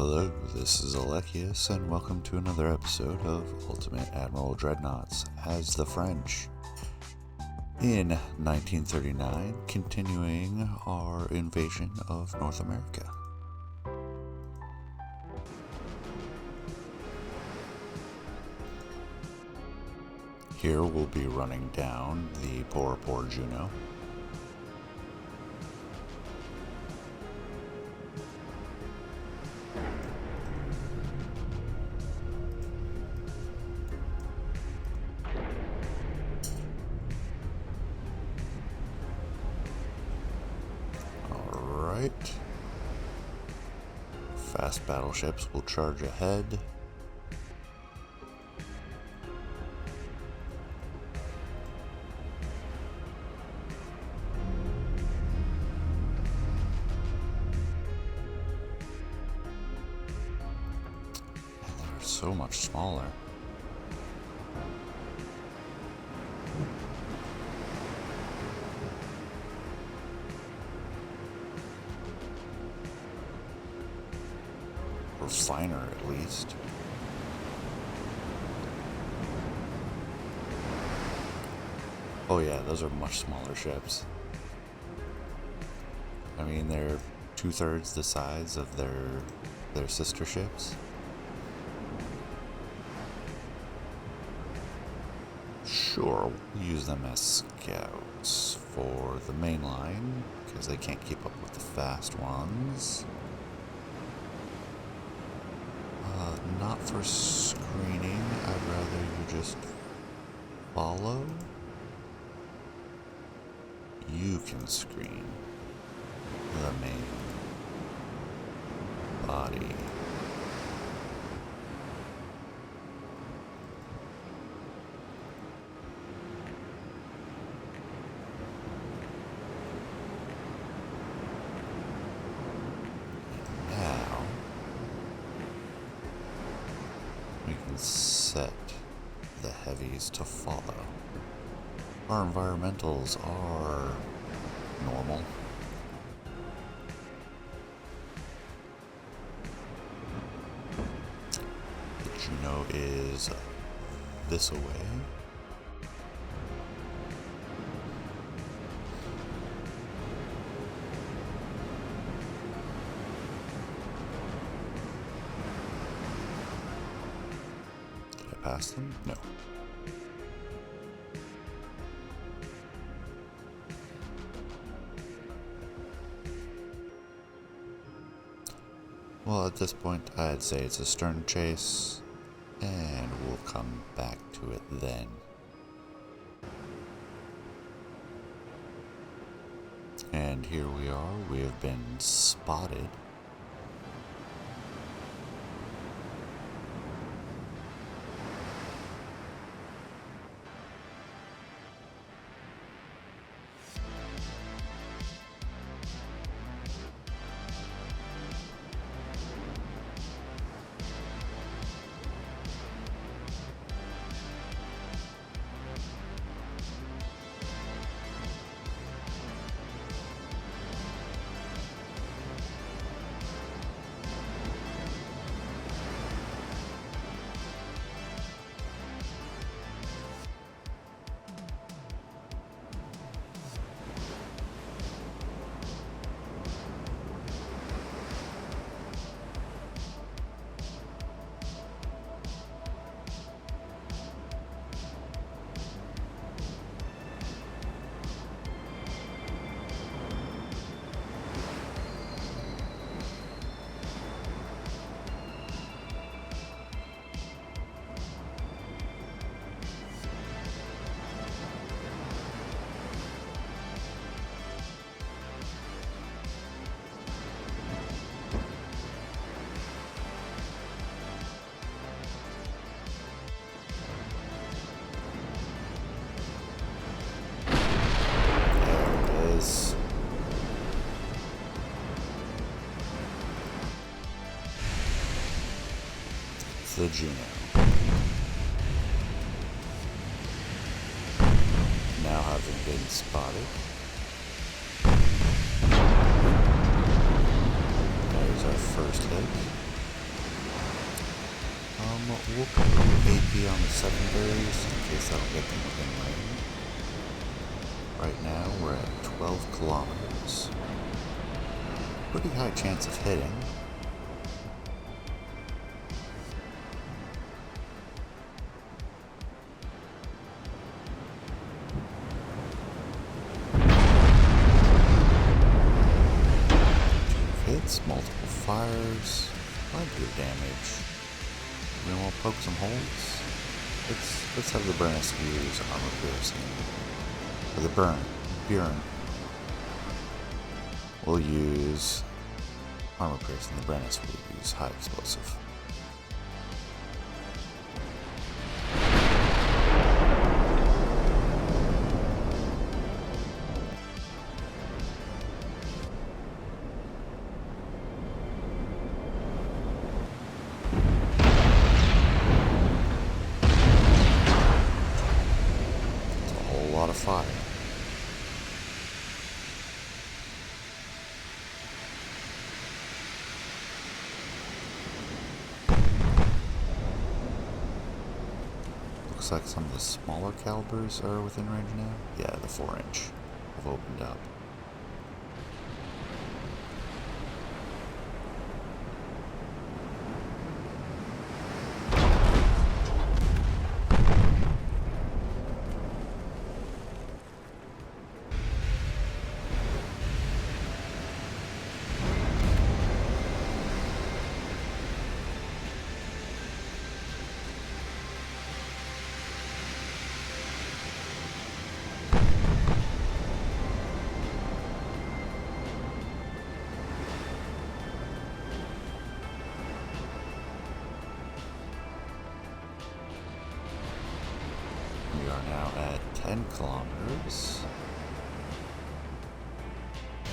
Hello, this is Alekius, and welcome to another episode of Ultimate Admiral Dreadnoughts as the French. In 1939, continuing our invasion of North America. Here we'll be running down the poor Juno. Alright. Fast battleships will charge ahead. So much smaller. Or finer, at least. Oh yeah, those are much smaller ships. I mean, they're 2/3 the size of their sister ships. Sure, we'll use them as scouts for the main line, because they can't keep up with the fast ones. Not for screening, I'd rather you just follow. You can screen the main body. Set the heavies to follow. Our environmentals are normal. The Juno is this away. Past them? No. Well, at this point, I'd say it's a stern chase, and we'll come back to it then. And here we are. We have been spotted. The Juno. Now having been spotted. There's our first hit. We'll put AP on the secondaries in case I don't get them within range. Right now we're at 12 kilometers. Pretty high chance of hitting. Hits, multiple fires, plenty of damage. We want to poke some holes. Let's have the Brennis use armor piercing. For the Bjorn. We'll use armor piercing. The Brennis will use high explosive. Of fire. Looks like some of the smaller calibers are within range now. Yeah, the 4-inch have opened up. We are now at 10 kilometers.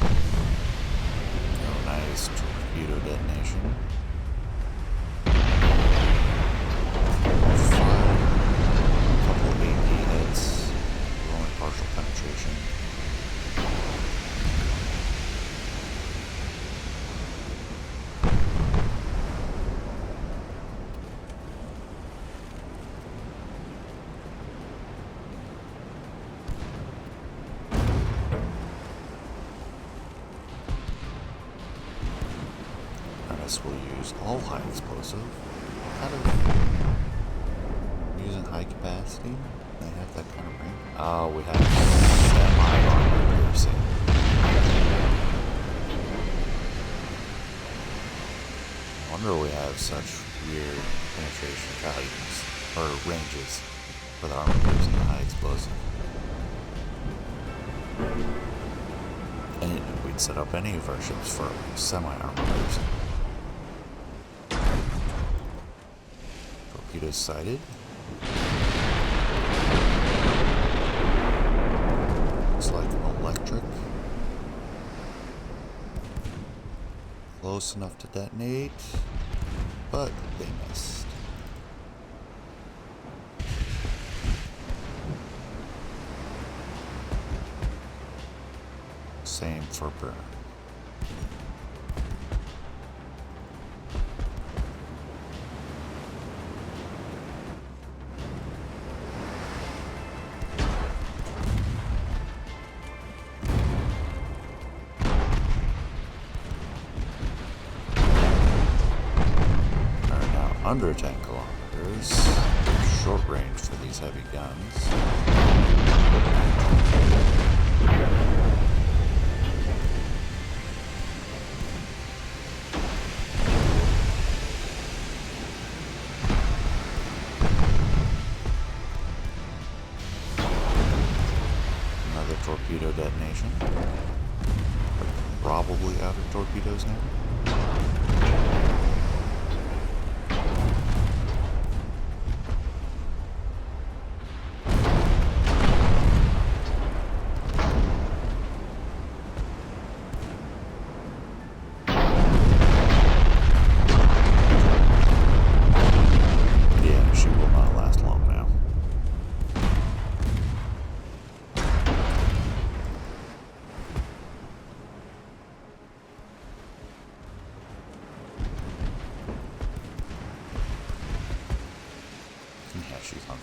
Oh, nice torpedo detonation. Fire. A couple of AP hits. We're only partial penetration. We'll use all high explosive. Kind of using high capacity. They have that kind of range. Oh, we have semi-armor piercing. No wonder we have such weird penetration values or ranges for the armor piercing and high explosive. And we'd set up any of our ships for semi-armor piercing. Torpedoes sighted. Looks like electric. Close enough to detonate, but they missed. Same for burn. Under 10 kilometers, short range for these heavy guns. Another torpedo detonation. Probably out of torpedoes now.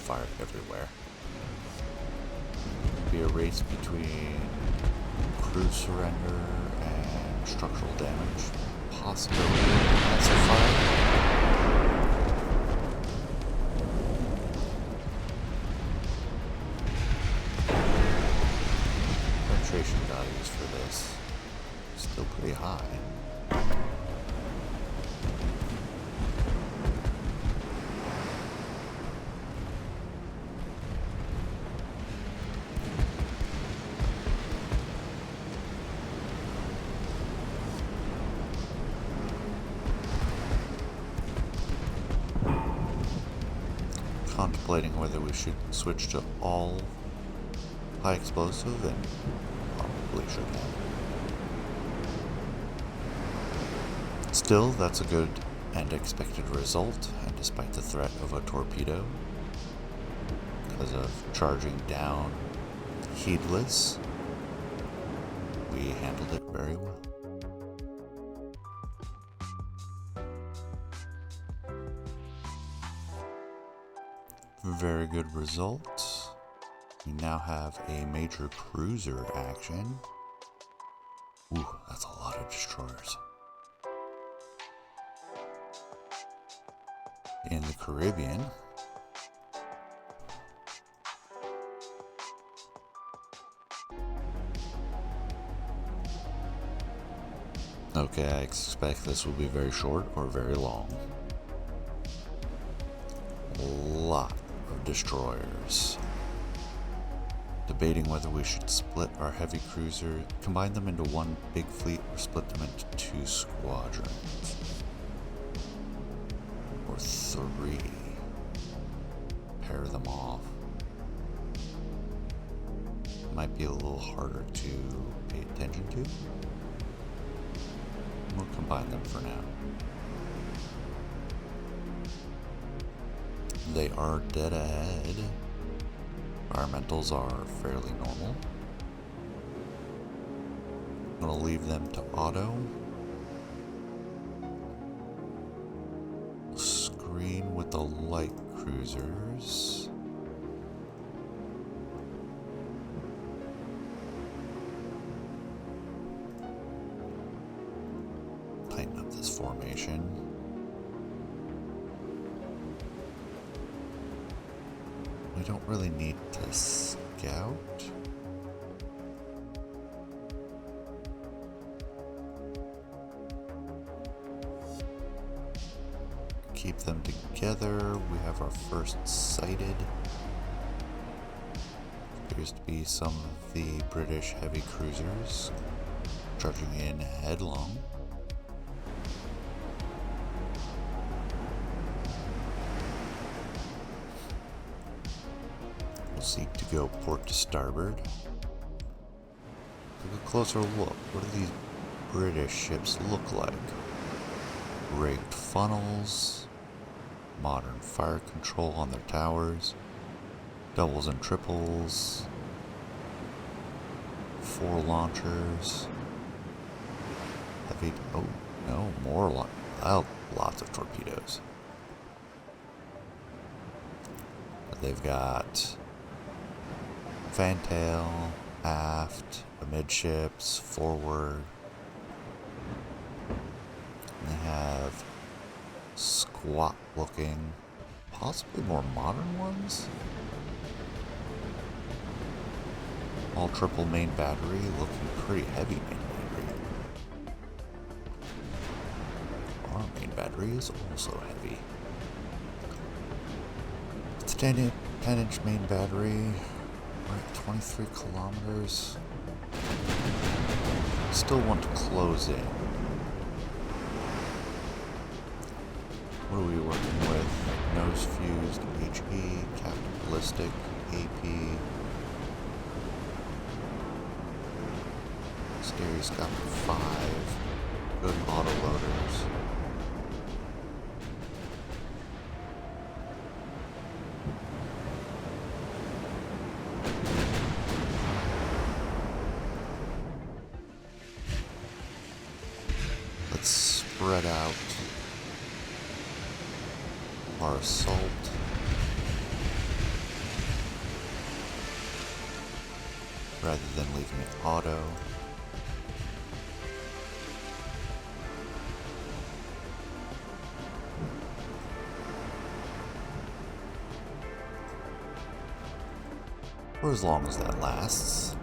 fire everywhere. Be a race between crew surrender and structural damage. Possibility of massive fire. Penetration values for this still pretty high. Contemplating whether we should switch to all high explosive, and probably should have. Still, that's a good and expected result, and despite the threat of a torpedo, because of charging down heedless, we handled it very well. Very good result. We now have a major cruiser action. Ooh, that's a lot of destroyers. In the Caribbean. Okay, I expect this will be very short or very long. A lot of destroyers. Debating whether we should split our heavy cruiser, combine them into one big fleet, or split them into 2 squadrons. Or 3. Pair them off. Might be a little harder to pay attention to. We'll combine them for now. They are dead ahead. Environmentals are fairly normal. I'm going to leave them to auto. Screen with the light cruisers. Tighten up this formation. We don't really need to scout. Keep them together. We have our first sighted. Appears to be some of the British heavy cruisers charging in headlong. Seek to go port to starboard. Take a closer look. What do these British ships look like? Rigged funnels, modern fire control on their towers, doubles and triples, 4 launchers, heavy. Oh no, more lots of torpedoes. But they've got fantail, aft, amidships, forward. And they have squat looking, possibly more modern ones. All triple main battery, looking pretty heavy main battery. Our main battery is also heavy. It's a 10-inch main battery. We're at 23 kilometers. Still want to close in. What are we working with? Nose fused HE, Captain Ballistic, AP. Stereoscopic 5. Good autoloaders. Spread out our assault. rather than leaving it auto. For as long as that lasts.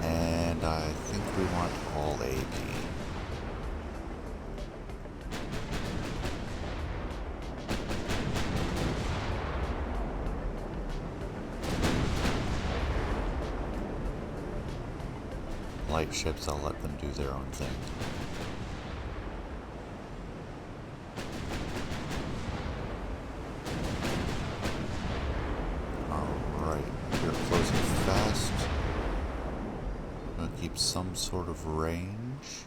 And I think we want all AP. Light ships, I'll let them do their own thing. Alright, we're closing fast. I'm gonna keep some sort of range.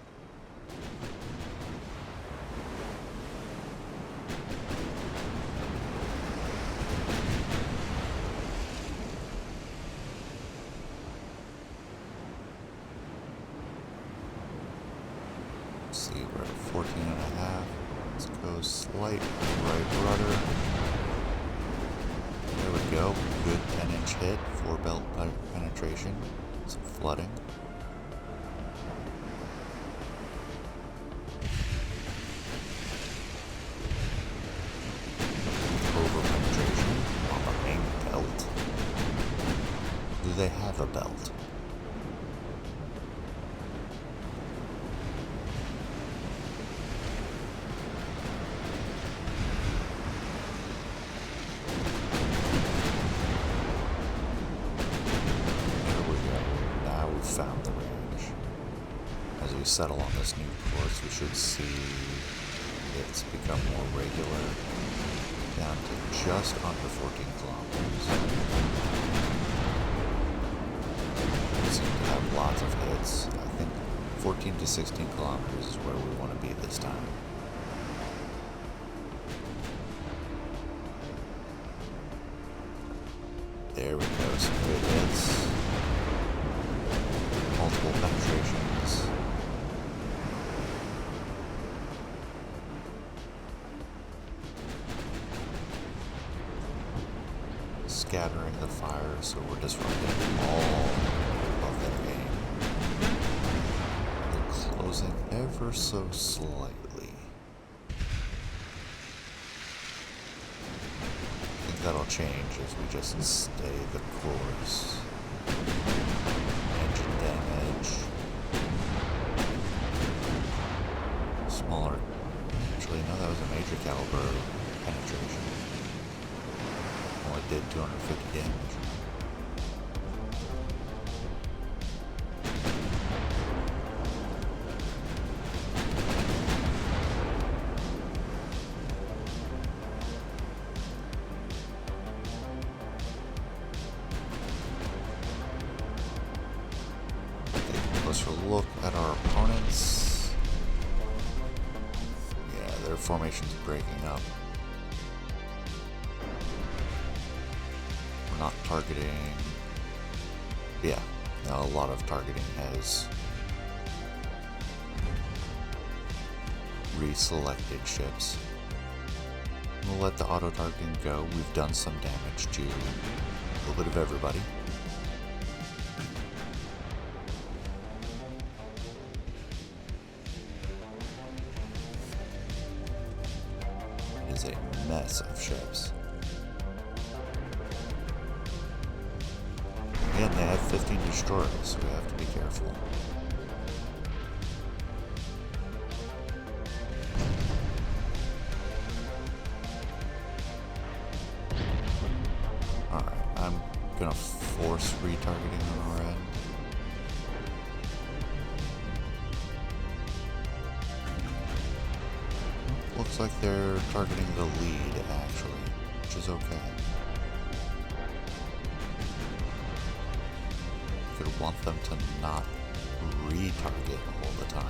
See, we're at 14.5. Let's go slight right rudder. There we go. Good 10-inch hit, 4 belt penetration. Some flooding. Over penetration on the main belt. Do they have a belt? Found the range. As we settle on this new course, we should see it's become more regular, down to just under 14 kilometers. We seem to have lots of hits. I think 14 to 16 kilometers is where we want to be this time. There we go, some good hits. Multiple penetrations. Scattering the fire, so we're disrupting all of their aim. They're closing ever so slightly. I think that'll change as we just stay the course. Engine damage. Smaller. Actually, no, that was a major caliber penetration. Only did 250 damage. Closer look at our opponents. Yeah, their formation's breaking up. We're not targeting. Yeah, a lot of targeting has reselected ships. We'll let the auto targeting go. We've done some damage to a little bit of everybody. It is a mess of ships. Again, they have 15 destroyers, so we have to be careful. Alright, I'm gonna force retargeting on our end. Looks like they're targeting the lead, actually, which is okay. Could want them to not retarget all the time.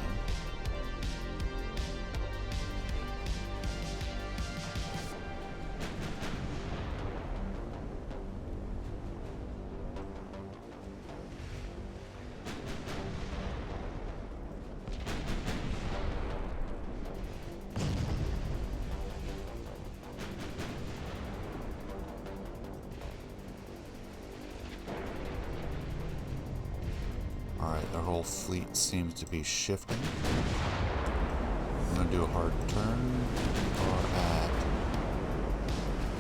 Their whole fleet seems to be shifting. I'm going to do a hard turn. We're at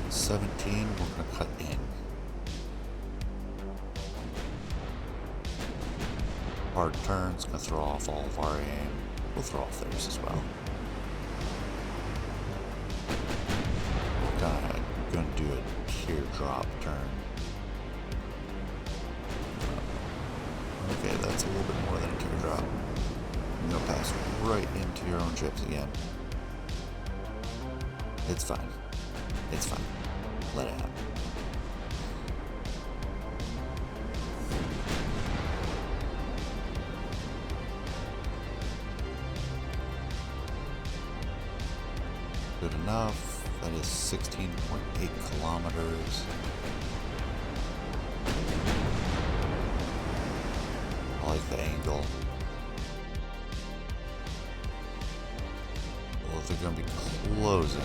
17. We're going to cut in. Hard turn's going to throw off all of our aim. We'll throw off theirs as well. We're going to do a teardrop turn. Okay, that's a little bit more than a teardrop. You're going to pass right into your own ships again. It's fine. It's fine. Let it happen. Good enough. That is 16.8 kilometers. I like the angle. Well, they're going to be closing.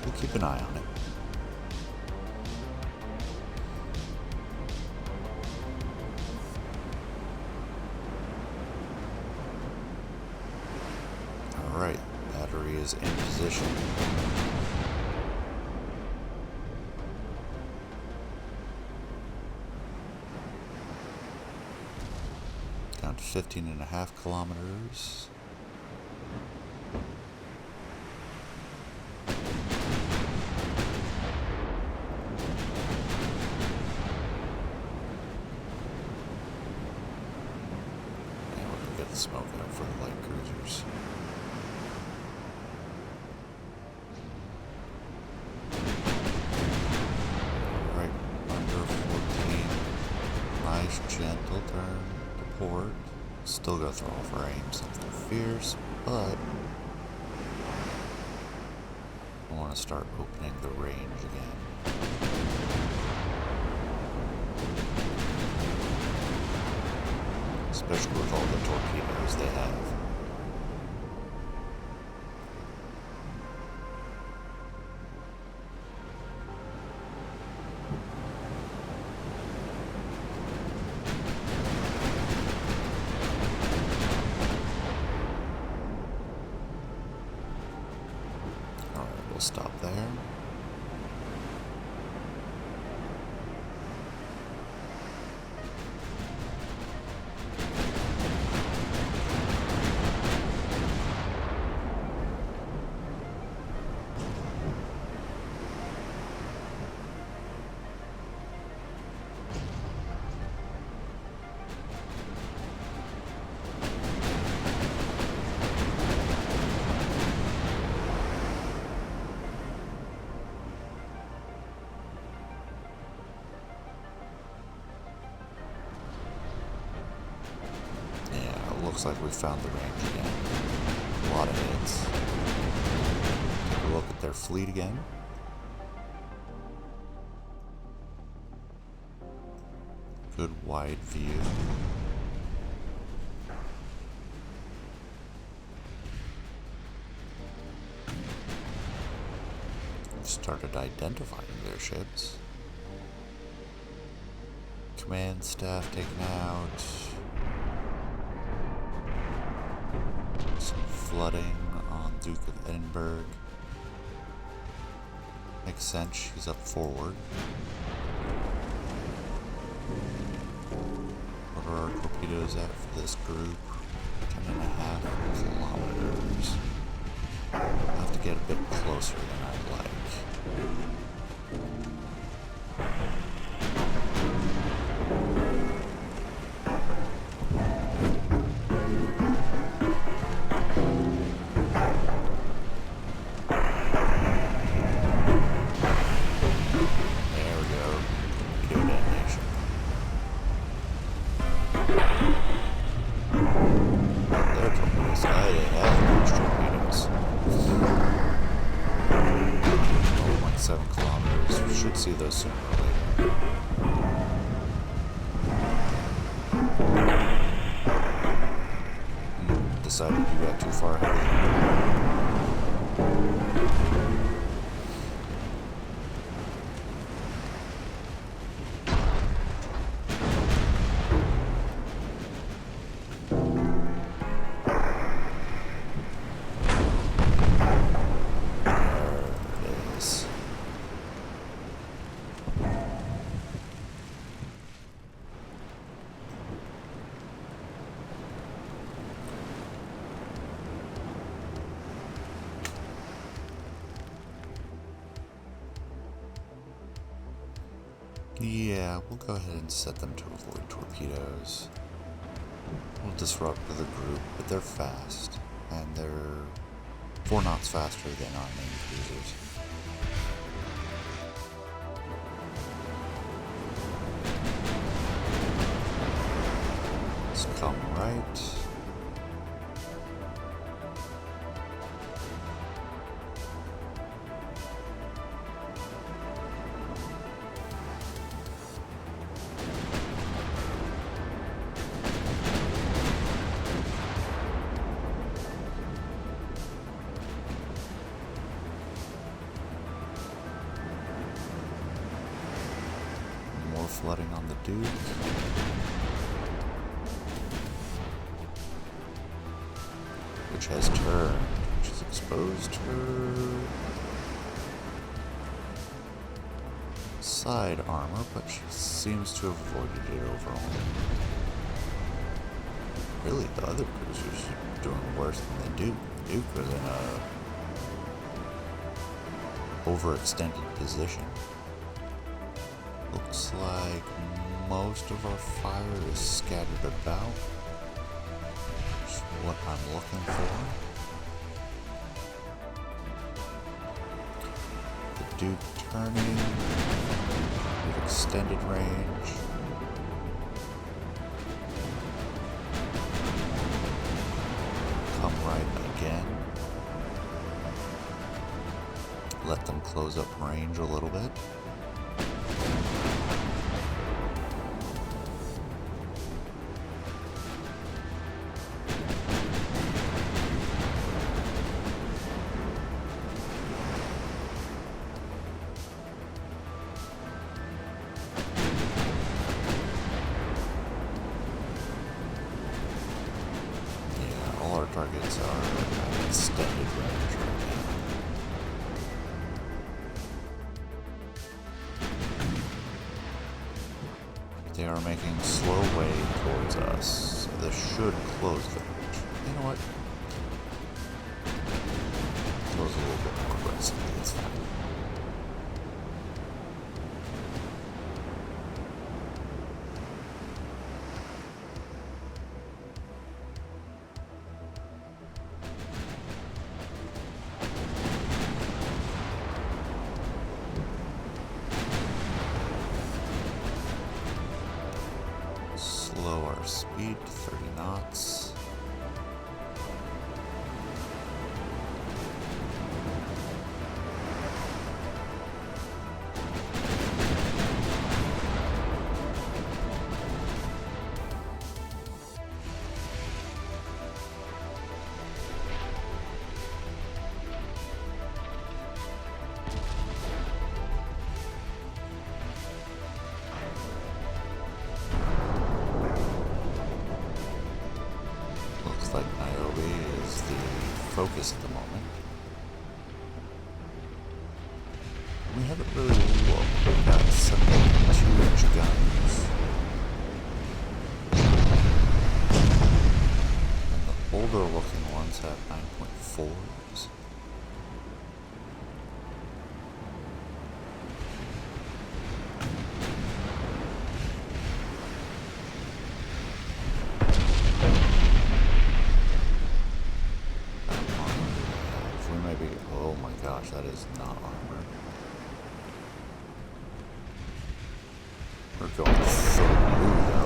We'll keep an eye on it. Alright, battery is in position. Down to 15.5 kilometers. And we're gonna get the smoke out for the light cruisers. Alright, under 14. Nice gentle turn. Port. Still gotta throw off our aim, something fierce, but I want to start opening the range again. Especially with all the torpedoes they have. Stop there. Looks like we found the range again. A lot of hits. Take a look at their fleet again. Good wide view. We've started identifying their ships. Command staff taken out. Some flooding on Duke of Edinburgh. Makes sense, she's up forward. What are our torpedoes at for this group? 10.5 kilometers. I'll have to get a bit closer than I'd like. See those sooner or later. Decided you got too far ahead of Yeah, we'll go ahead and set them to avoid torpedoes. We'll disrupt the group, but they're fast, and they're 4 knots faster than our main cruisers. Let's come right. Flooding on the Duke. Which has turned, which has exposed her side armor, but she seems to have avoided it overall. Really, the other cruisers are doing worse than the Duke. The Duke was in a overextended position. Looks like most of our fire is scattered about. Which is what I'm looking for. The Duke turning with extended range. Come right again. Let them close up range a little bit. Targets are at extended range right now. They are making slow way towards us, so this should close the range. You know what? Close a little bit more aggressively, it's fine. Slow our speed to 30 knots. Like Niobe is the focus at the moment. We haven't really got some huge guns. And the older looking ones have 9.4s. Oh my gosh, that is not armor. We're going so blue there.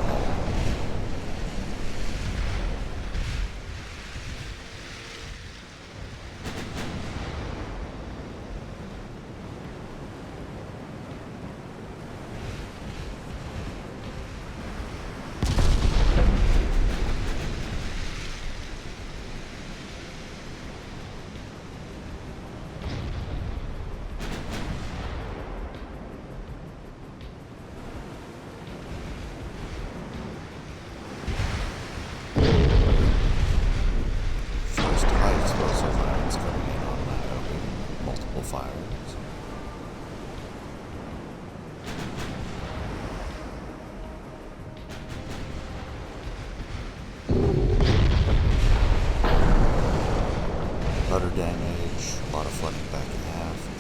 Rudder damage, a lot of flooding back and aft.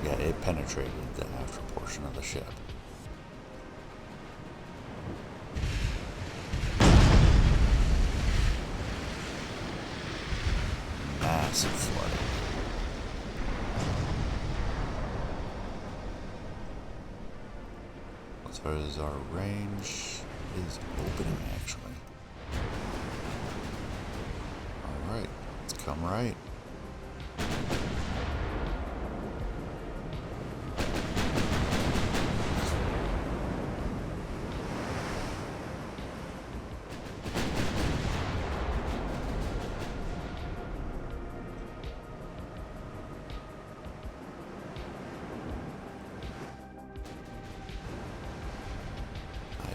Yeah, it penetrated the after portion of the ship. Massive flooding. As far as our range is opening, actually. Alright, let's come right.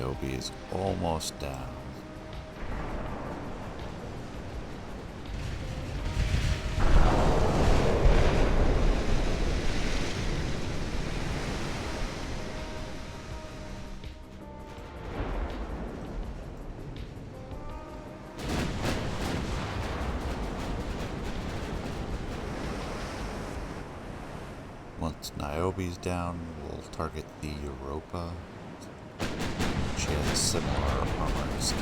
Niobe is almost down. Once Niobe's down, we'll target the Europa. She has a similar armor scheme.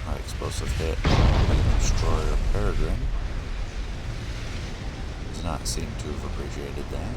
Our explosive hit destroyer Peregrine does not seem to have appreciated that.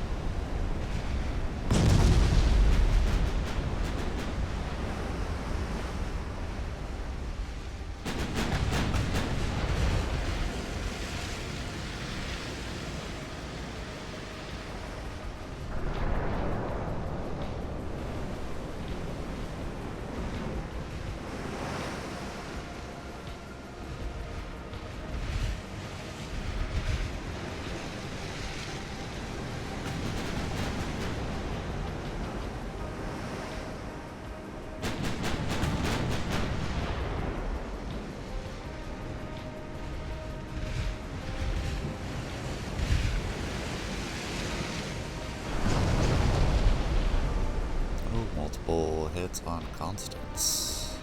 Multiple hits on Constance.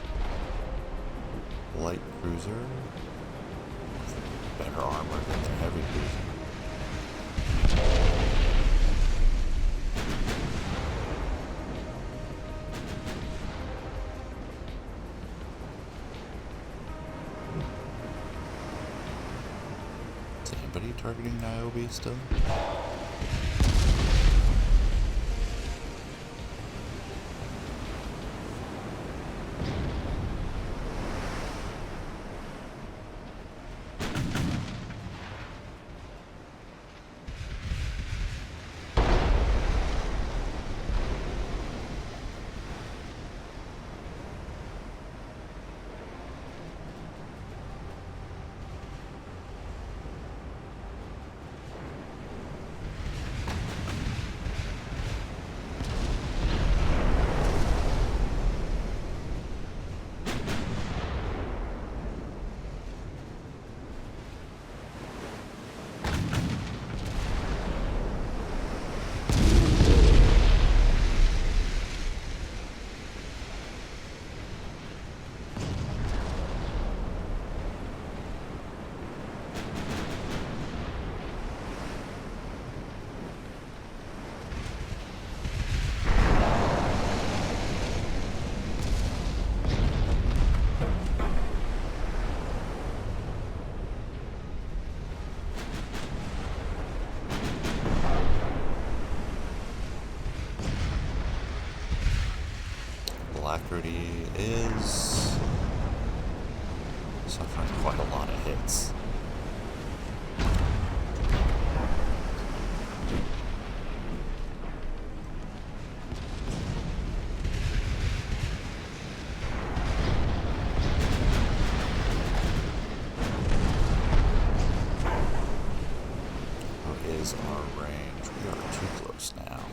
Light cruiser with better armor than the heavy cruiser. Is anybody targeting Niobe still? Alacrity is suffering quite a lot of hits. What is our range? We are too close now.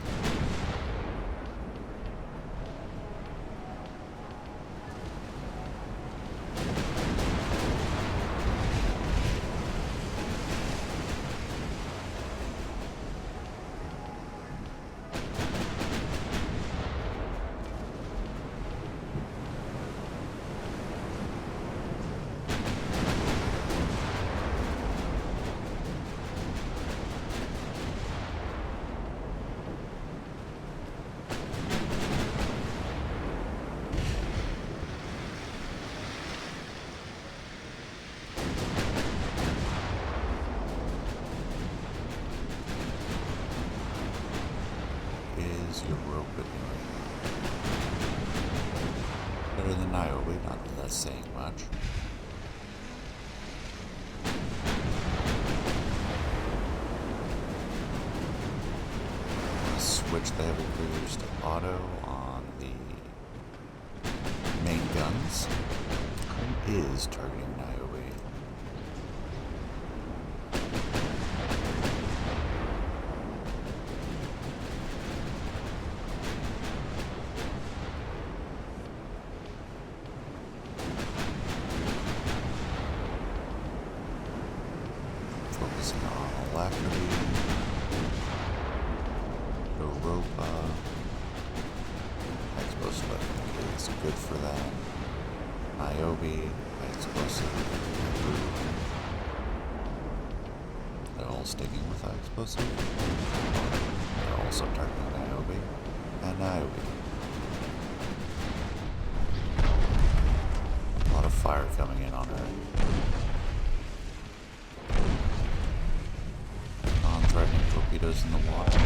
you rope it anyway. Better than Niobe, not that that's saying much. Switch the heavy cruisers to auto on the main guns. Who is targeting Niobe? Focusing on alacrity. Europa. Explosive weapon is good for that. Niobe, explosive. They're all sticking with high explosive. They're also targeting Niobe and Niobe. A lot of fire coming in on her. Non-threatening torpedoes in the water.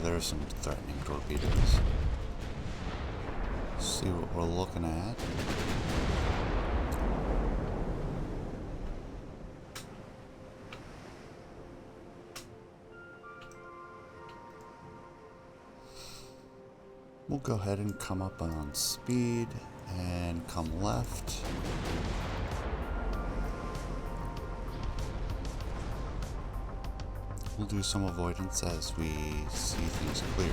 There's some threatening torpedoes. See what we're looking at. We'll go ahead and come up on speed and come left. We'll do some avoidance as we see things clear.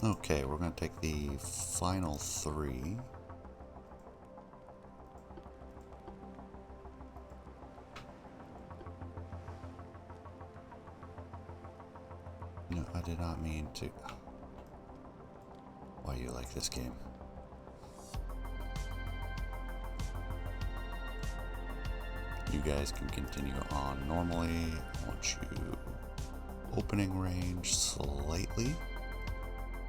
Okay, we're going to take the final three. No, I did not mean to. Why you like this game? You guys can continue on normally. I want you opening range slightly.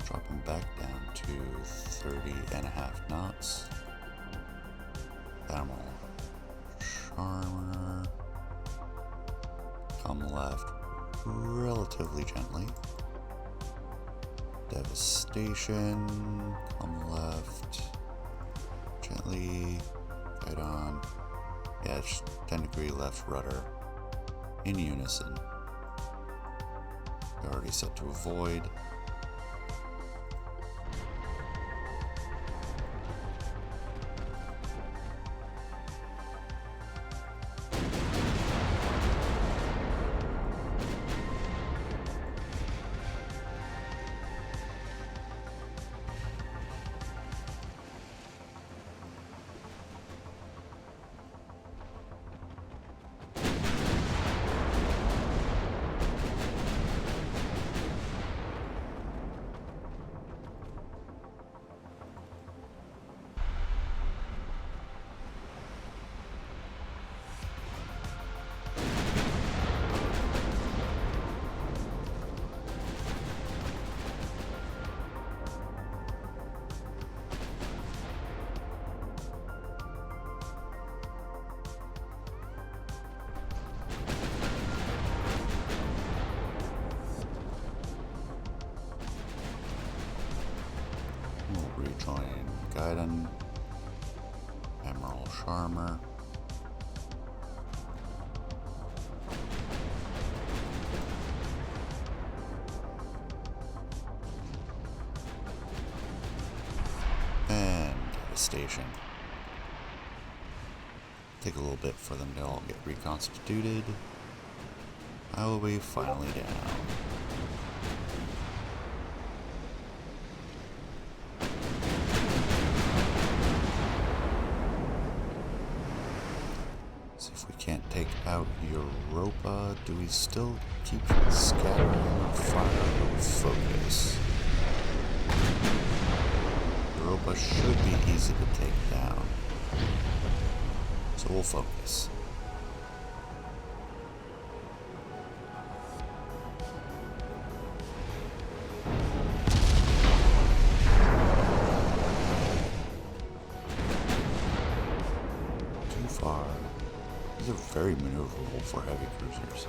Dropping back down to 30.5 knots. Admiral Charmer. Come left relatively gently. Devastation. Come left gently. Right on. Yeah, it's 10-degree left rudder. In unison. They're already set to avoid. Rejoin Gaiden, Admiral Charmer. devastation. Take a little bit for them to all get reconstituted. I will be finally down. See if we can't take out Europa. Do we still keep scattering fire with focus? Europa should be easy to take down. So we'll focus. Too far. These are very maneuverable for heavy cruisers.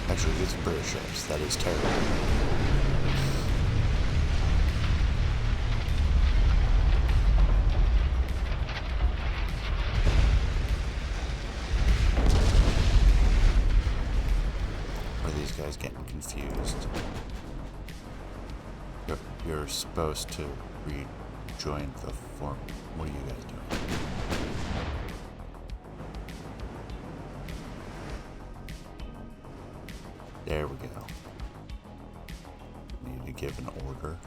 Actually, it's British ships. That is terrible. Are these guys getting confused? You're supposed to rejoin the form. What are you guys doing? There we go. Need to give an order.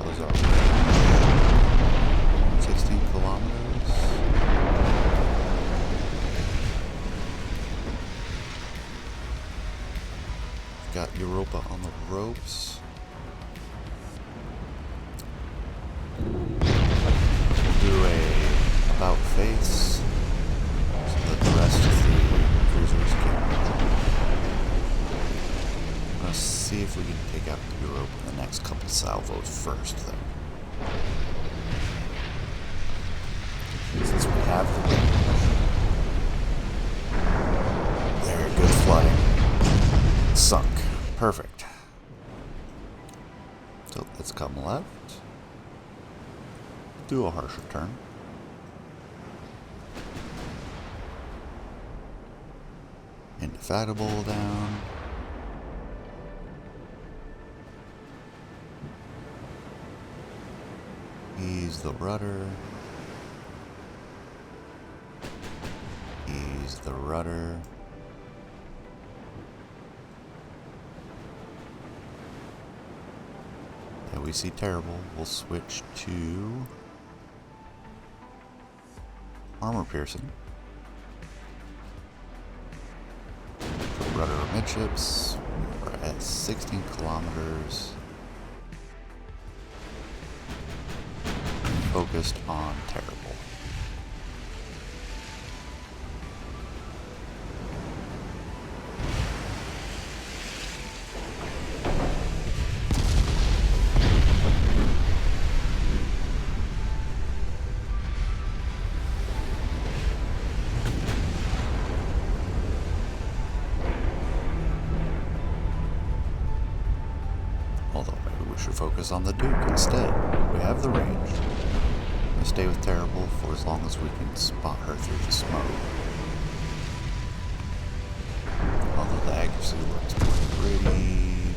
Those are 16 kilometers. Got Europa on the ropes. We'll do a about face so that the rest of the cruisers can. Let's see if we can take out Europe in the next couple salvos first, though. Since we have the range. There, good flooding. Sunk. Perfect. So let's come left. Do a harsher turn. Indefatigable down. Ease the rudder. Ease the rudder. Yeah, we see terrible. We'll switch to armor piercing. Put rudder amidships. We're at 16 kilometers. Focused on terrible. Although maybe we should focus on the Duke instead. We have the range. We stay with Terrible for as long as we can spot her through the smoke. Although the accuracy looks pretty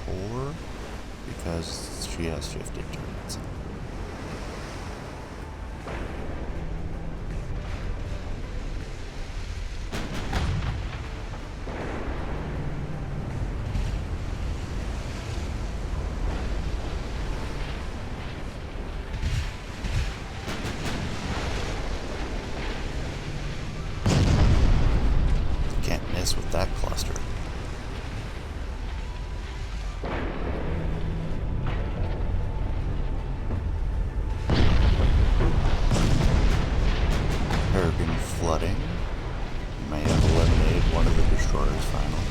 poor because she has shifted turrets. With that cluster. Peregrine flooding may have eliminated one of the destroyers finally.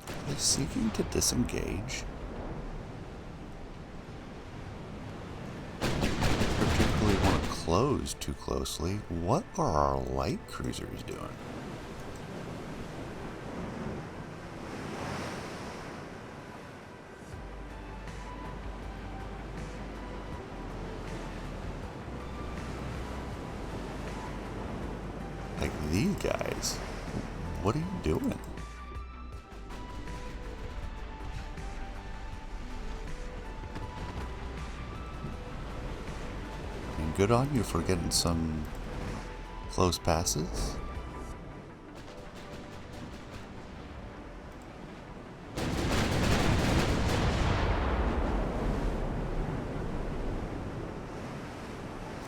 Are they seeking to disengage? Close too closely. What are our light cruisers doing? Like these guys. What are you doing? Good on you for getting some close passes.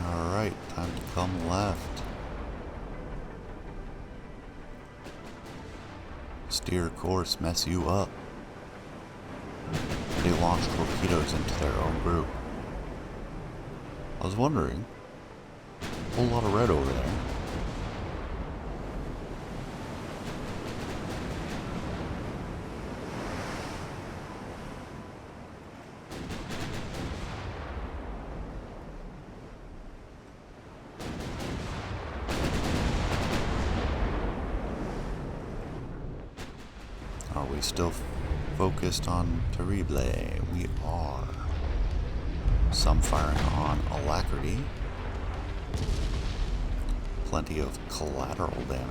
Alright, time to come left. Steer course, mess you up. They launch torpedoes into their own group. I was wondering, a whole lot of red over there. Are we still focused on Terrible? We are. Some firing on Alacrity. Plenty of collateral damage.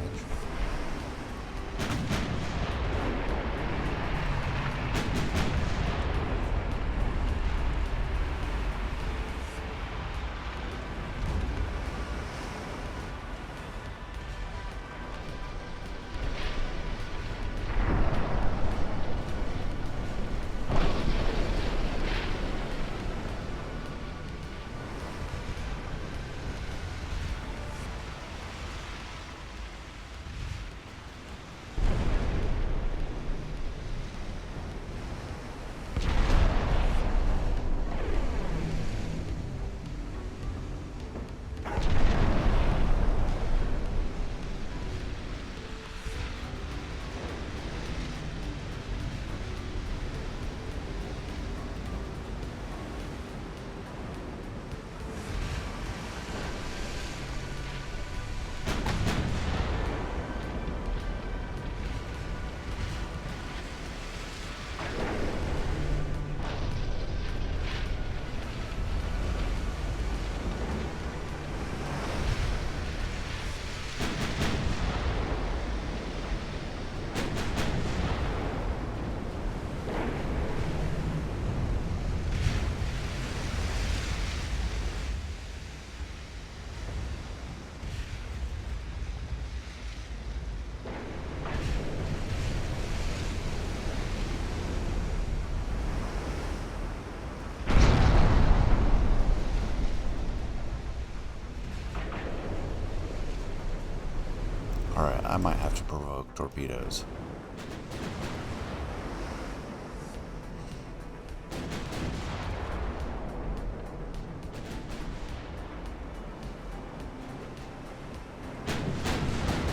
Alright, I might have to provoke torpedoes.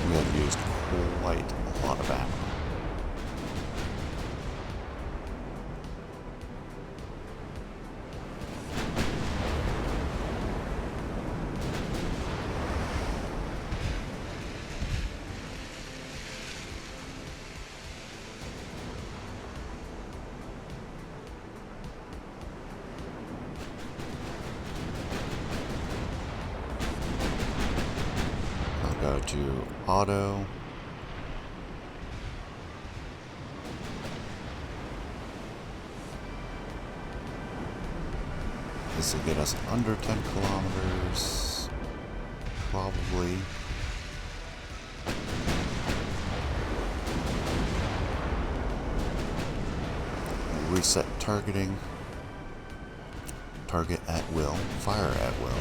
We have used quite a lot of ammo. Go to auto. This will get us under 10 kilometers. Probably. Reset targeting. Target at will. Fire at will.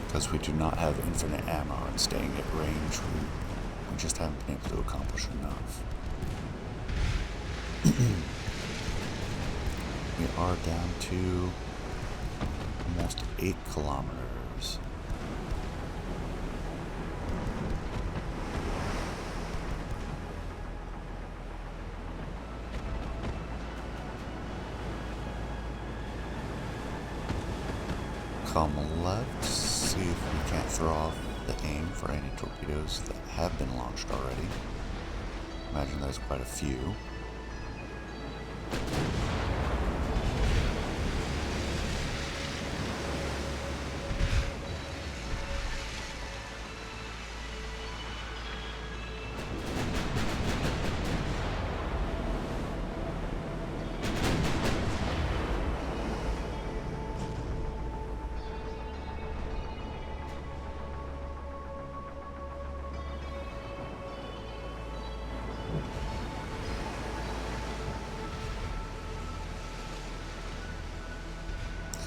Because we do not have infinite ammo and staying at range, we just haven't been able to accomplish enough. We are down to almost 8 kilometers. Come left, see if we can't throw off the aim for any torpedoes that have been launched already. Imagine there's quite a few.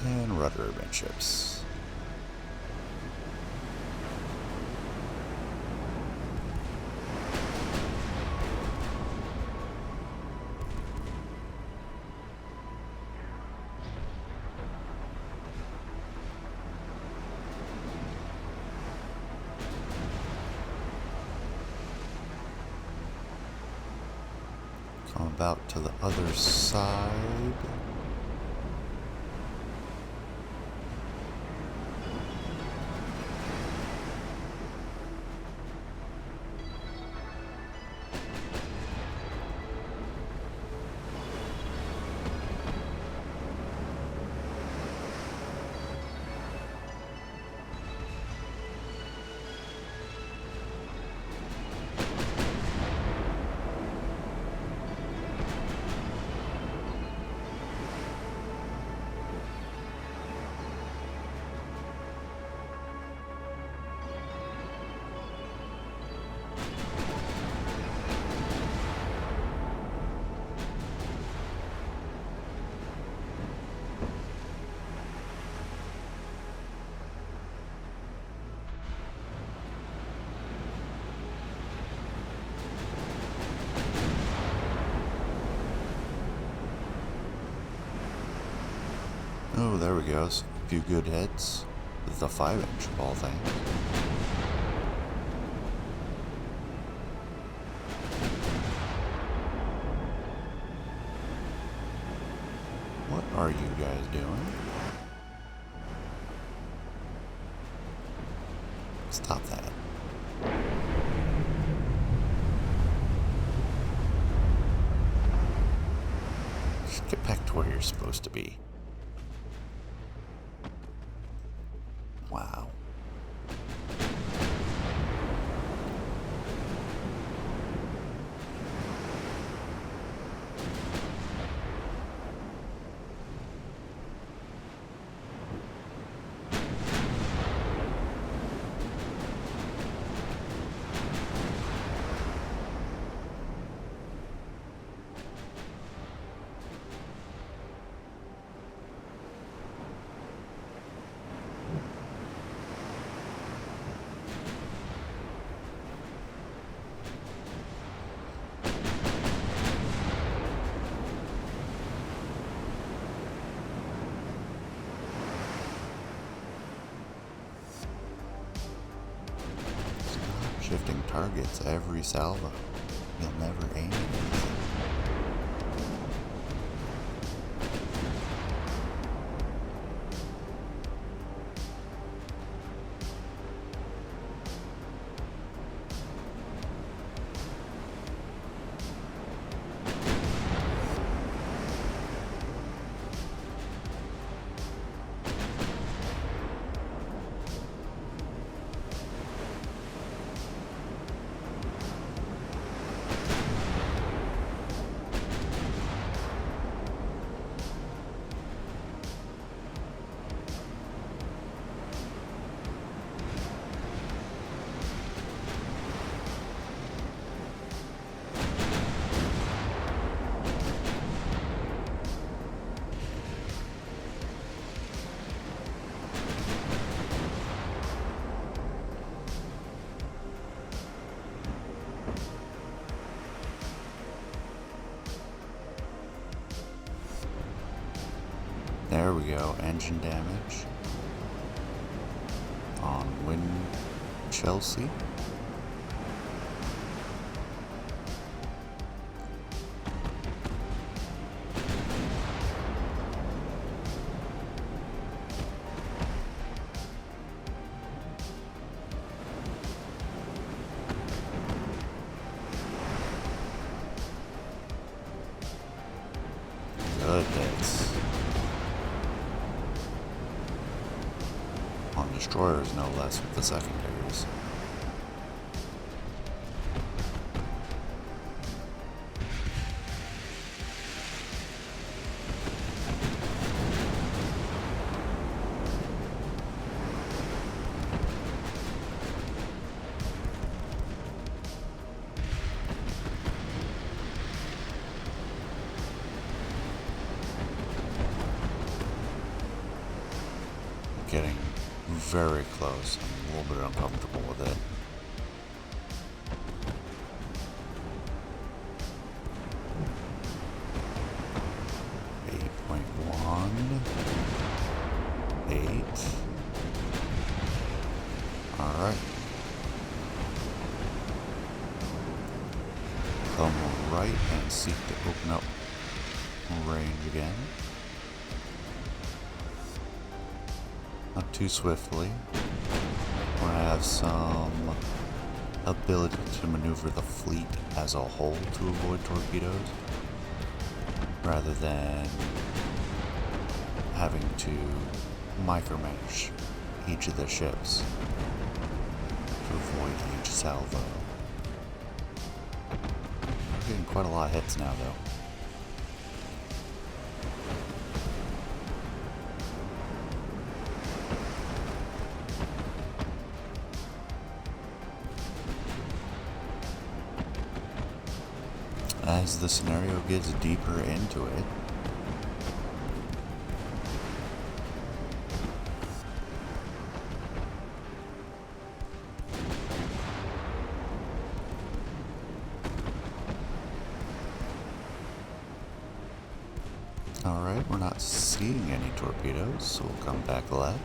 And rudder amidships. Come about to the other side. Oh, there we go. A few good hits with the 5-inch of all things. What are you guys doing? Stop that. Just get back to where you're supposed to be. targets every salvo. You'll never aim at anything. There we go, engine damage on Win Chelsea. Good hits. On destroyers, no less, with the secondaries. Getting very close. I'm a little bit uncomfortable with it. Alright. Come right and seek to open up range again. Not too swiftly. We're gonna have some ability to maneuver the fleet as a whole to avoid torpedoes, rather than having to micromanage each of the ships to avoid each salvo. We're getting quite a lot of hits now, though. As the scenario gets deeper into it, alright, we're not seeing any torpedoes, so we'll come back left.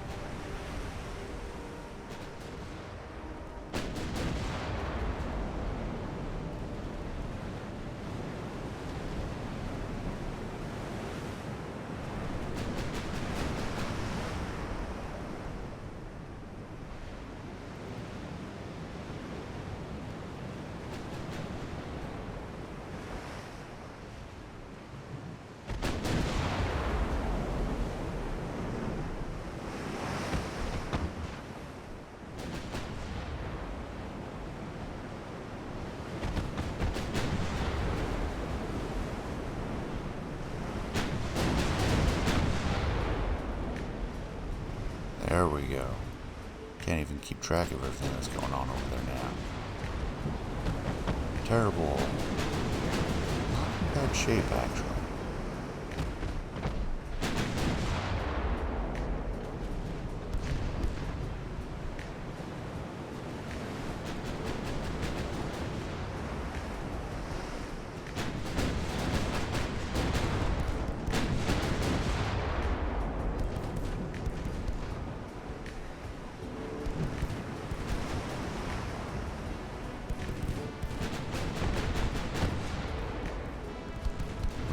There we go. Can't even keep track of everything that's going on over there now. Terrible. Not in bad shape, actually.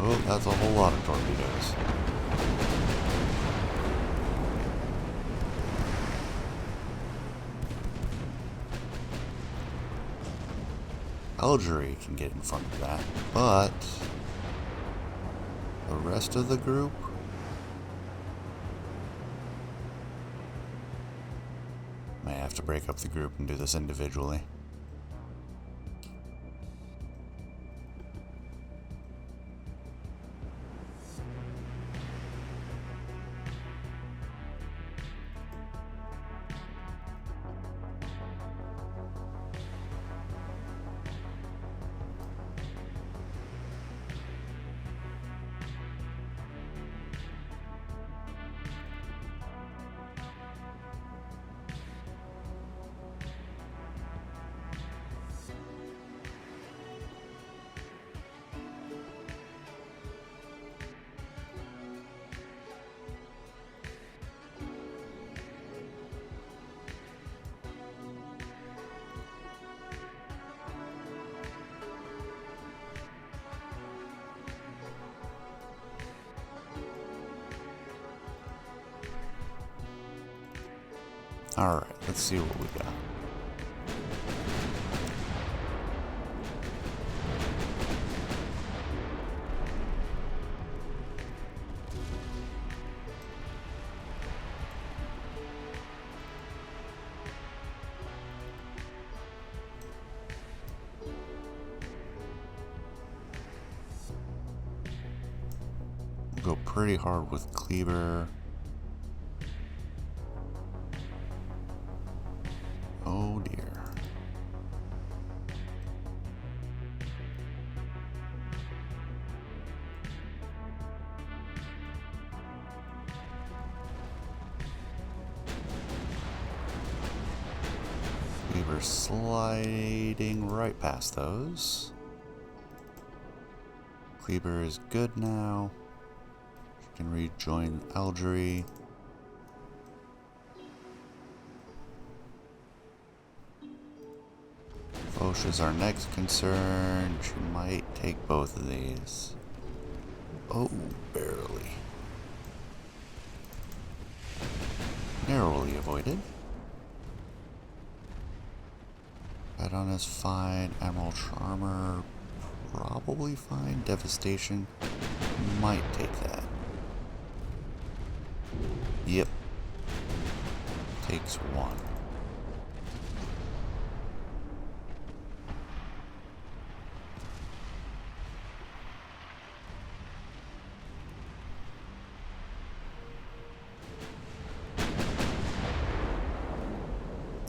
Oh, that's a whole lot of torpedoes. Algeria can get in front of that, but the rest of the group? May have to break up the group and do this individually. Alright, let's see what we got. We'll go pretty hard with Cleaver. Oh dear. We were sliding right past those. Kleber is good now. She can rejoin Algeria. Foch is our next concern. She might take both of these. Oh, barely. Narrowly avoided. Add-on is fine. Admiral Charmer, probably fine. Devastation, might take that. Yep. Takes one.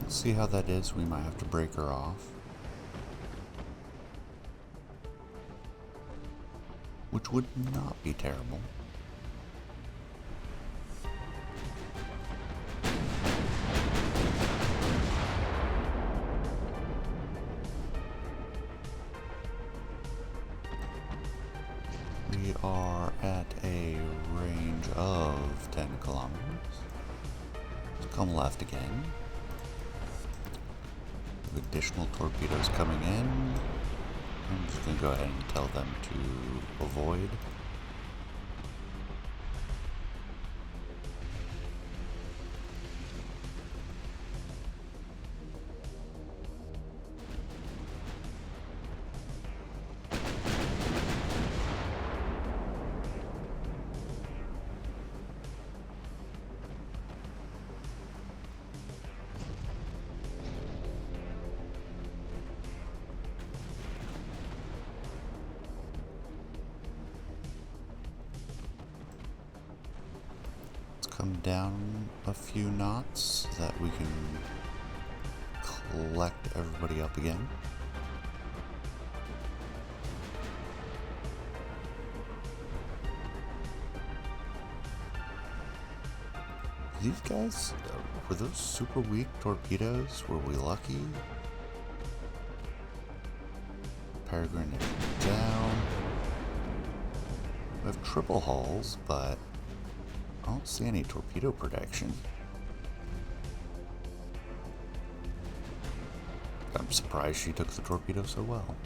See how that is. We might have to break her off, which would not be terrible. We are at a range of 10 kilometers. Let's come left again. Additional torpedoes coming in. I'm just going to go ahead and tell them to avoid. Come down a few knots so that we can collect everybody up again. These guys, were those super weak torpedoes? Were we lucky? Peregrine is down. We have triple hulls, but I don't see any torpedo protection. I'm surprised she took the torpedo so well.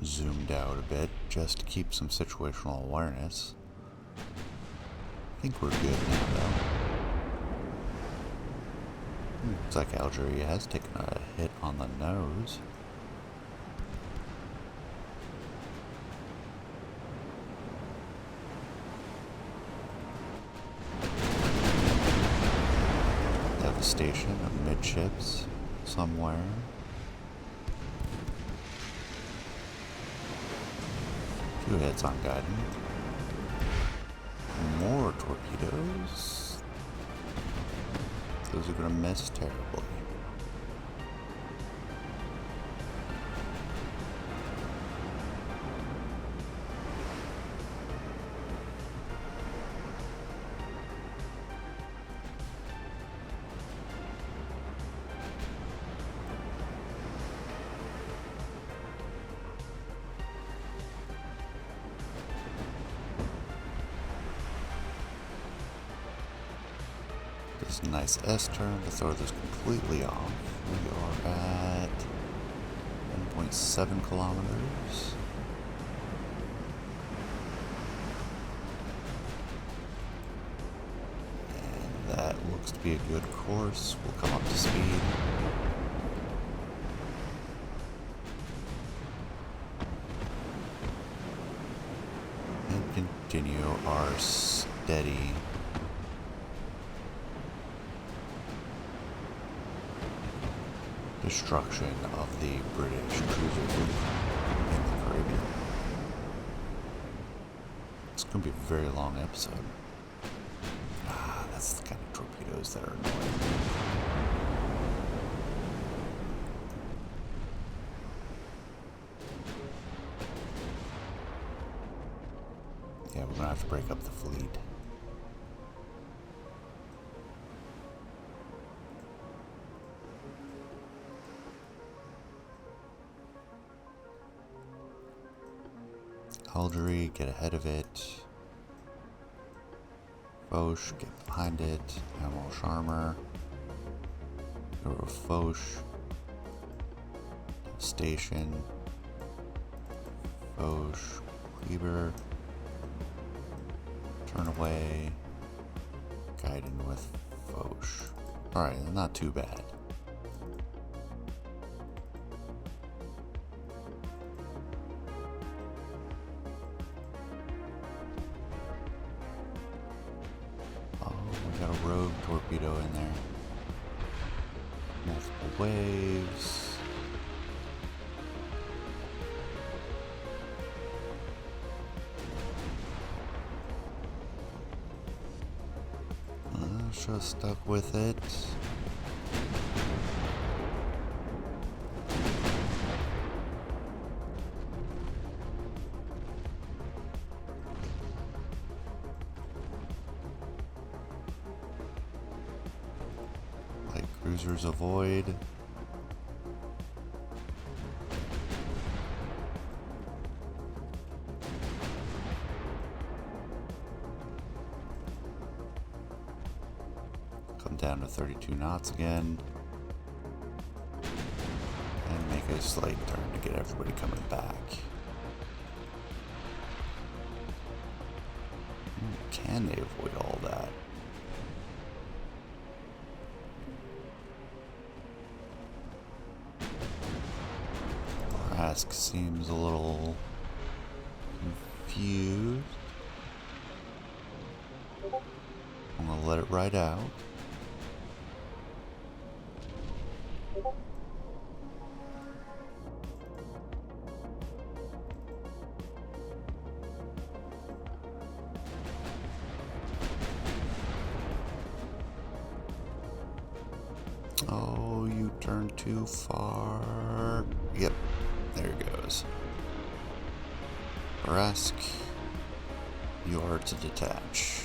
zoomed out a bit just to keep some situational awareness. I think we're good now, though. Looks like Algeria has taken a hit on the nose. Devastation amidships somewhere. Two hits on guidance. More torpedoes. Those are gonna miss terribly. Nice S-turn to throw this completely off. We are at 1.7 kilometers. And that looks to be a good course. We'll come up to speed. And continue our steady destruction of the British cruiser fleet in the Caribbean. It's going to be a very long episode. That's the kind of torpedoes that are annoying. Yeah, we're going to have to break up the fleet. Algeria, get ahead of it. Foch, get behind it. Admiral Sharmer. Go to Foch. Station. Foch. Kleber. Turn away. Guide in with Foch. Alright, not too bad. Rogue torpedo in there. Multiple waves. Should have stuck with it. Cruisers avoid. Come down to 32 knots again. And make a slight turn to get everybody coming back. Can they avoid all that? Ask seems a little confused. I'm gonna let it ride out. Oh, you turned too far. Yep. There it goes. Rask, you are to detach.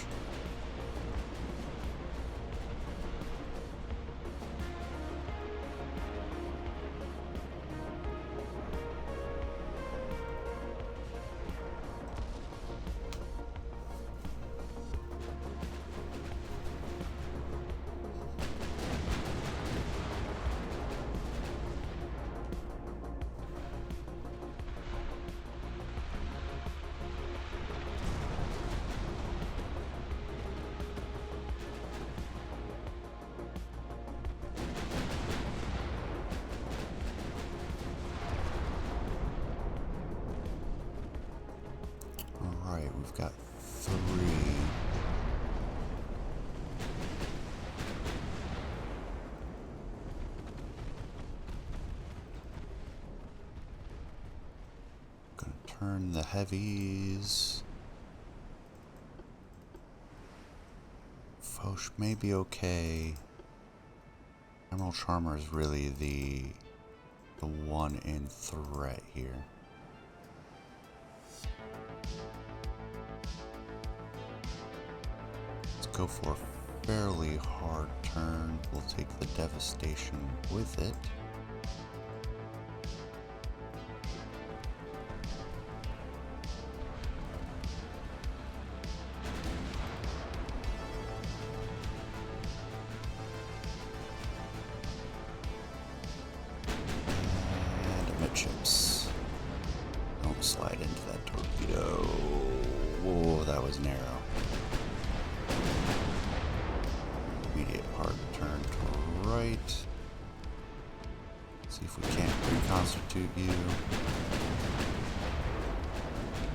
Alright, we've got 3. Gonna turn the heavies. Foch may be okay. Admiral Charmer is really the one in threat here. Let's go for a fairly hard turn. We'll take the devastation with it. Chips. Don't slide into that torpedo. Whoa, that was narrow. Immediate hard turn to right. See if we can't reconstitute you.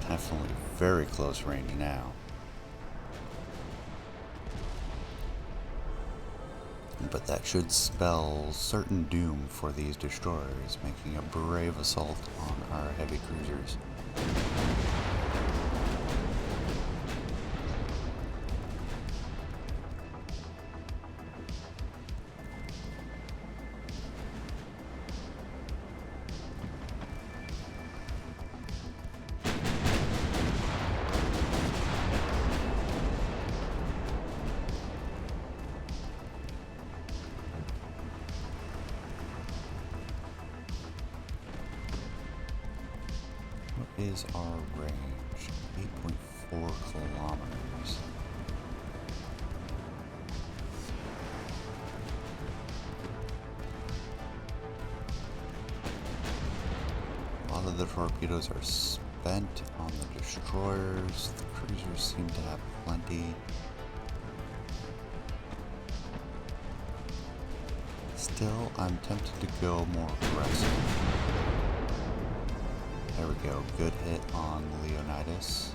Definitely very close range now. But that should spell certain doom for these destroyers, making a brave assault on our heavy cruisers. Is our range 8.4 kilometers. A lot of the torpedoes are spent on the destroyers. The cruisers seem to have plenty. Still, I'm tempted to go more aggressive. There we go, good hit on Leonidas.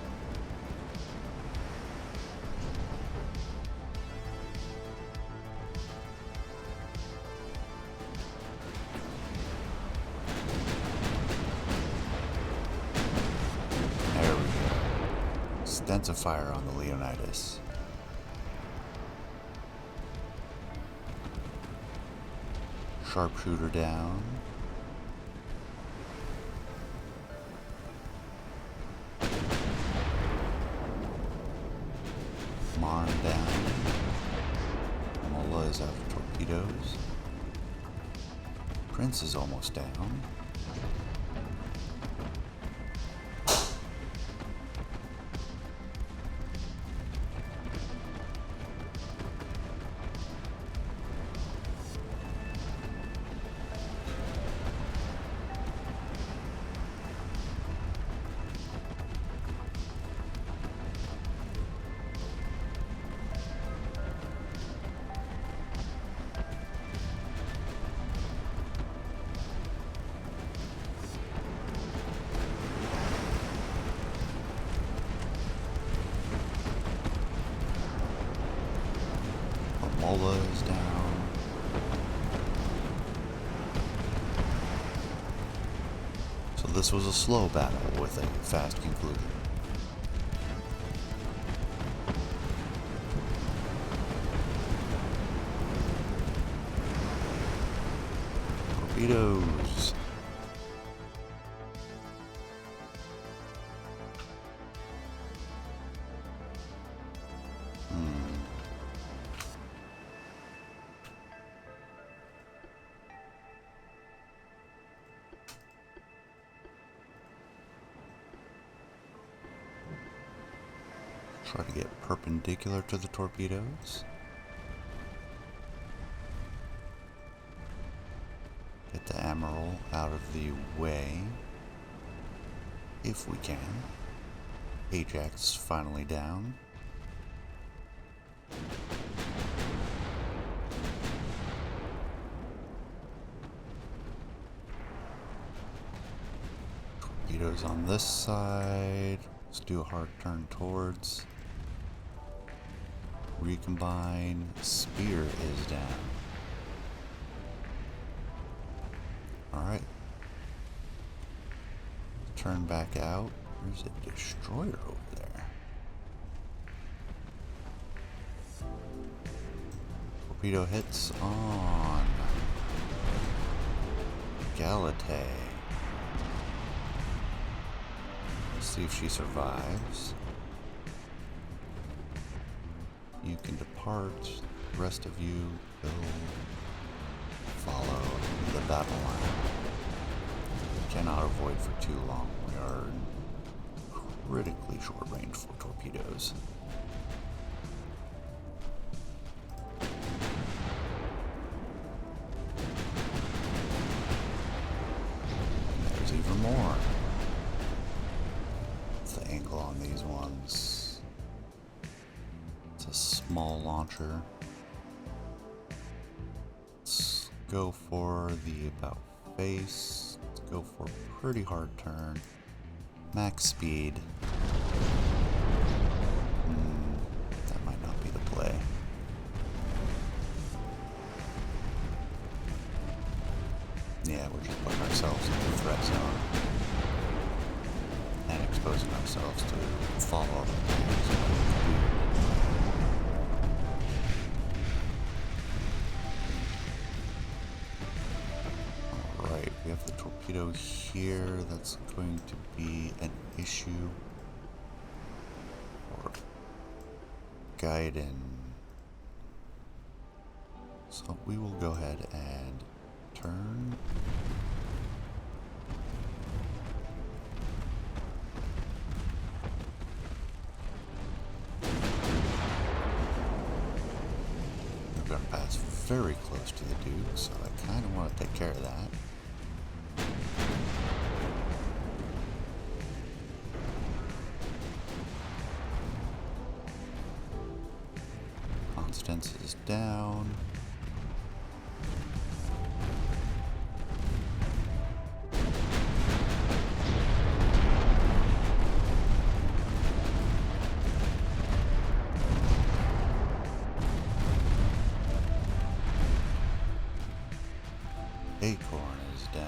There we go. Extensive fire on the Leonidas. Sharpshooter down. Marn down. Mola is out of torpedoes. Prince is almost down. Mola is down. So this was a slow battle with a fast conclusion. Torpedoes. Try to get perpendicular to the torpedoes. Get the Admiral out of the way, if we can. Ajax finally down. Torpedoes on this side. Let's do a hard turn towards. Recombine. Spear is down. Alright. Turn back out. There's a destroyer over there. Torpedo hits on Galatay. Let's see if she survives. You can depart. The rest of you will follow the battle line. We cannot avoid for too long. We are critically short range for torpedoes. And there's even more. What's the angle on these ones? It's a small launcher. Let's go for the about face. Let's go for a pretty hard turn. Max speed. That might not be the play. Yeah, we're just putting ourselves in the threat zone and exposing ourselves to follow-up attacks. Alright, we have the torpedo here. That's going to be an issue. Or Gaiden. So we will go ahead and turn. We're going to pass very close to the Duke, so I kind of want to take care of that. Constance is down. Acorn is down.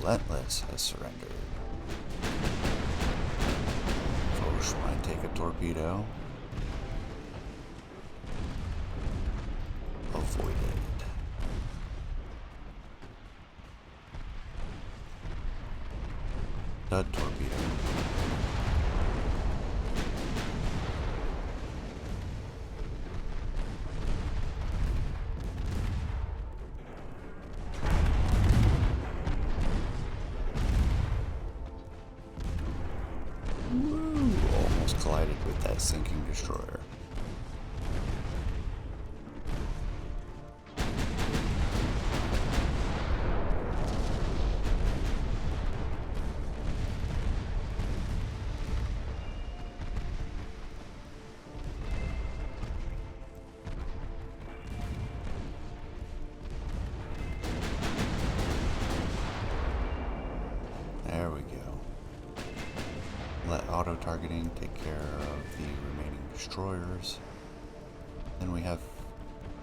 Relentless has surrendered. Foch might take a torpedo. Avoided. Dud torpedo. Woo! Almost collided with that sinking destroyer. There we go. Let auto-targeting take care of the remaining destroyers. Then we have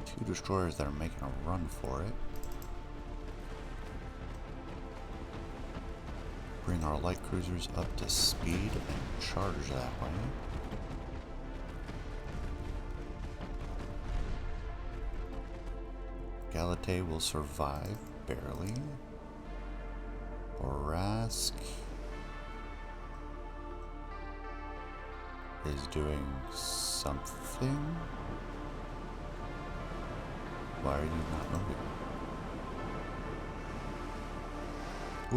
two destroyers that are making a run for it. Bring our light cruisers up to speed and charge that way. Galatay will survive, barely. Rask is doing something. Why are you not moving?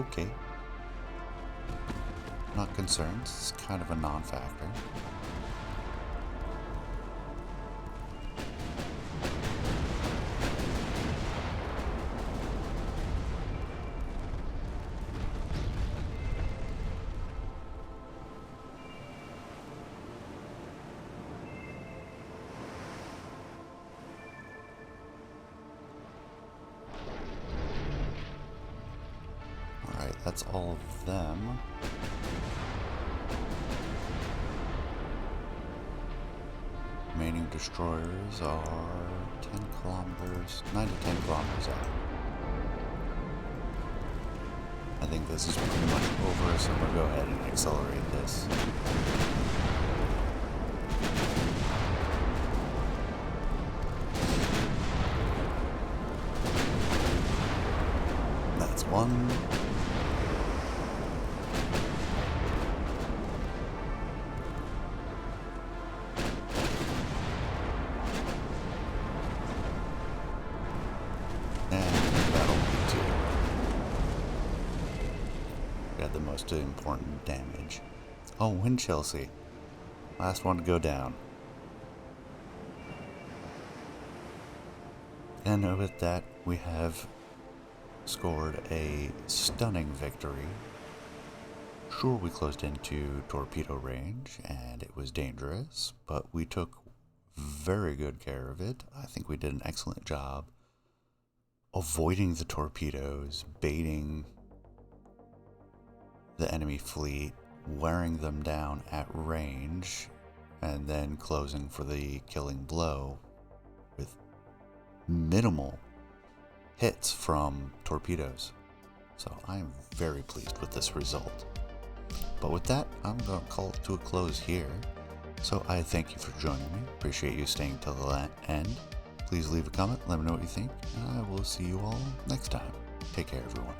Okay. Not concerned. It's kind of a non-factor. that's all of them. Remaining destroyers are 10 kilometers, 9 to 10 kilometers out. I think this is pretty much over, so I'm going to go ahead and accelerate this. That's one. Got the most important damage. Oh, Wind Chelsea. Last one to go down. And with that, we have scored a stunning victory. Sure, we closed into torpedo range, and it was dangerous, but we took very good care of it. I think we did an excellent job avoiding the torpedoes, baiting the enemy fleet, wearing them down at range, and then closing for the killing blow with minimal hits from torpedoes. So I am very pleased with this result. But with that, I'm going to call it to a close here. So I thank you for joining me. Appreciate you staying till the end. Please leave a comment, let me know what you think, and I will see you all next time. Take care, everyone.